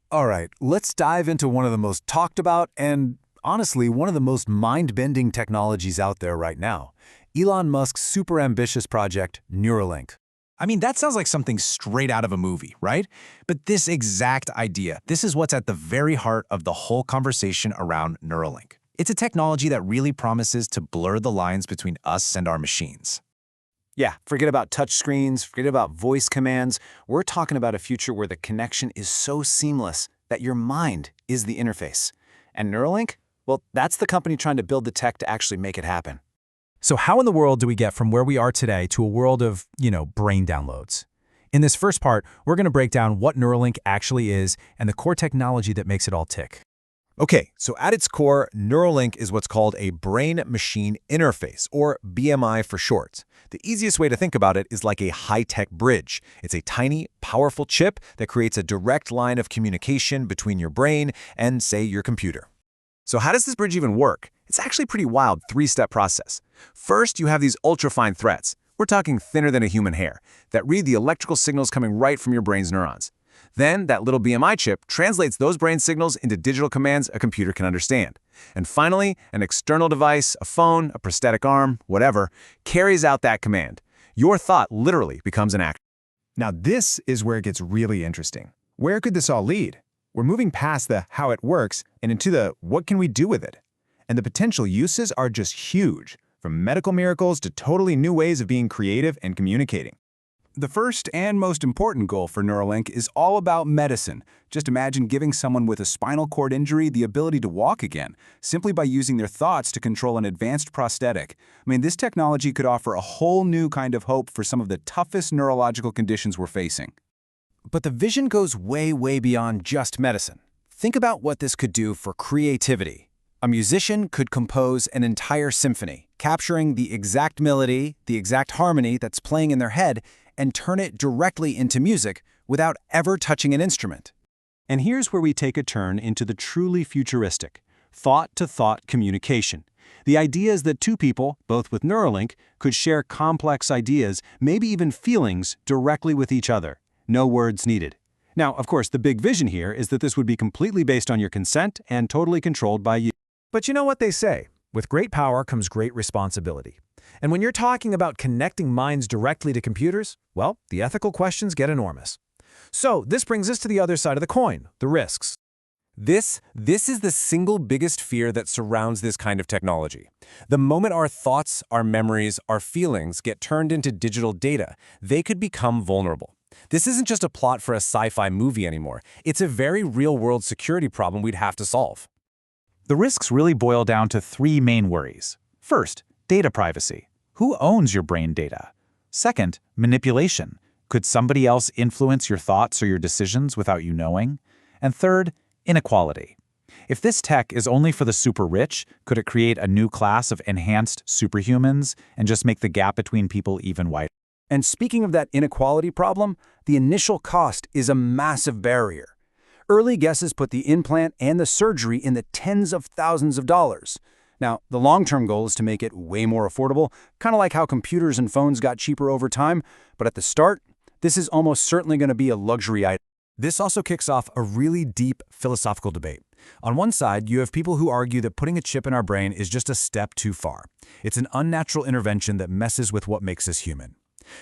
All right, let's dive into one of the most talked about and, honestly, one of the most mind-bending technologies out there right now. Elon Musk's super ambitious project, Neuralink. I mean, that sounds like something straight out of a movie, right? But this exact idea, this is what's at the very heart of the whole conversation around Neuralink. It's a technology that really promises to blur the lines between us and our machines. Yeah, forget about touchscreens, forget about voice commands. We're talking about a future where the connection is so seamless that your mind is the interface. And Neuralink? Well, that's the company trying to build the tech to actually make it happen. So how in the world do we get from where we are today to a world of, brain downloads? In this first part, we're going to break down what Neuralink actually is and the core technology that makes it all tick. Okay, so at its core, Neuralink is what's called a brain-machine interface, or BMI for short. The easiest way to think about it is like a high-tech bridge. It's a tiny, powerful chip that creates a direct line of communication between your brain and, say, your computer. So how does this bridge even work? It's actually a pretty wild three-step process. First, you have these ultrafine threads. We're talking thinner than a human hair, that read the electrical signals coming right from your brain's neurons. Then, that little BMI chip translates those brain signals into digital commands a computer can understand. And finally, an external device, a phone, a prosthetic arm, whatever, carries out that command. Your thought literally becomes an action. Now this is where it gets really interesting. Where could this all lead? We're moving past the how it works and into the what can we do with it? And the potential uses are just huge, from medical miracles to totally new ways of being creative and communicating. The first and most important goal for Neuralink is all about medicine. Just imagine giving someone with a spinal cord injury the ability to walk again, simply by using their thoughts to control an advanced prosthetic. I mean, this technology could offer a whole new kind of hope for some of the toughest neurological conditions we're facing. But the vision goes way, way beyond just medicine. Think about what this could do for creativity. A musician could compose an entire symphony, capturing the exact melody, the exact harmony that's playing in their head, and turn it directly into music without ever touching an instrument. And here's where we take a turn into the truly futuristic, thought-to-thought communication. The idea is that two people, both with Neuralink, could share complex ideas, maybe even feelings, directly with each other. No words needed. Now, of course, the big vision here is that this would be completely based on your consent and totally controlled by you. But you know what they say, with great power comes great responsibility. And when you're talking about connecting minds directly to computers, well, the ethical questions get enormous. So this brings us to the other side of the coin, the risks. This is the single biggest fear that surrounds this kind of technology. The moment our thoughts, our memories, our feelings get turned into digital data, they could become vulnerable. This isn't just a plot for a sci-fi movie anymore. It's a very real-world security problem we'd have to solve. The risks really boil down to three main worries. First, data privacy. Who owns your brain data? Second, manipulation. Could somebody else influence your thoughts or your decisions without you knowing? And third, inequality. If this tech is only for the super rich, could it create a new class of enhanced superhumans and just make the gap between people even wider? And speaking of that inequality problem, the initial cost is a massive barrier. Early guesses put the implant and the surgery in the tens of thousands of dollars. Now, the long-term goal is to make it way more affordable, kind of like how computers and phones got cheaper over time, but at the start, this is almost certainly going to be a luxury item. This also kicks off a really deep philosophical debate. On one side, you have people who argue that putting a chip in our brain is just a step too far. It's an unnatural intervention that messes with what makes us human.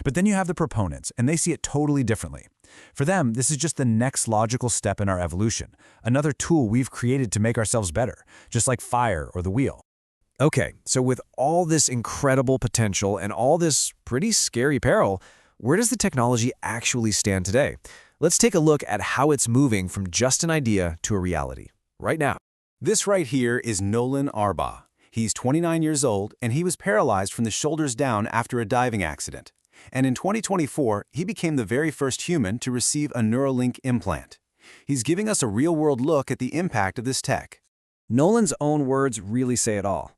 But then you have the proponents, and they see it totally differently. For them, this is just the next logical step in our evolution, another tool we've created to make ourselves better, just like fire or the wheel. Okay, so with all this incredible potential and all this pretty scary peril, where does the technology actually stand today? Let's take a look at how it's moving from just an idea to a reality, right now. This right here is Nolan Arbaugh. He's 29 years old, and he was paralyzed from the shoulders down after a diving accident. And in 2024, he became the very first human to receive a Neuralink implant. He's giving us a real-world look at the impact of this tech. Nolan's own words really say it all.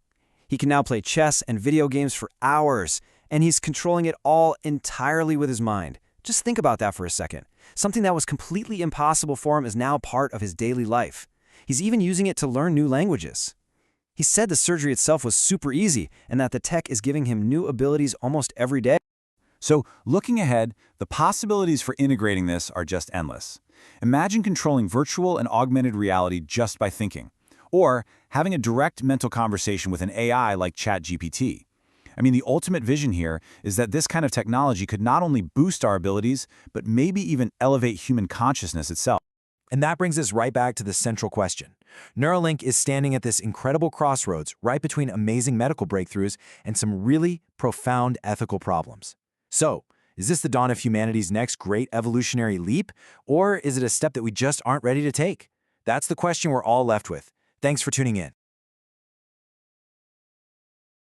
He can now play chess and video games for hours, and he's controlling it all entirely with his mind. Just think about that for a second. Something that was completely impossible for him is now part of his daily life. He's even using it to learn new languages. He said the surgery itself was super easy and that the tech is giving him new abilities almost every day. So, looking ahead, the possibilities for integrating this are just endless. Imagine controlling virtual and augmented reality just by thinking, or having a direct mental conversation with an AI like ChatGPT. I mean, the ultimate vision here is that this kind of technology could not only boost our abilities, but maybe even elevate human consciousness itself. And that brings us right back to the central question. Neuralink is standing at this incredible crossroads right between amazing medical breakthroughs and some really profound ethical problems. So, is this the dawn of humanity's next great evolutionary leap, or is it a step that we just aren't ready to take? That's the question we're all left with. Thanks for tuning in.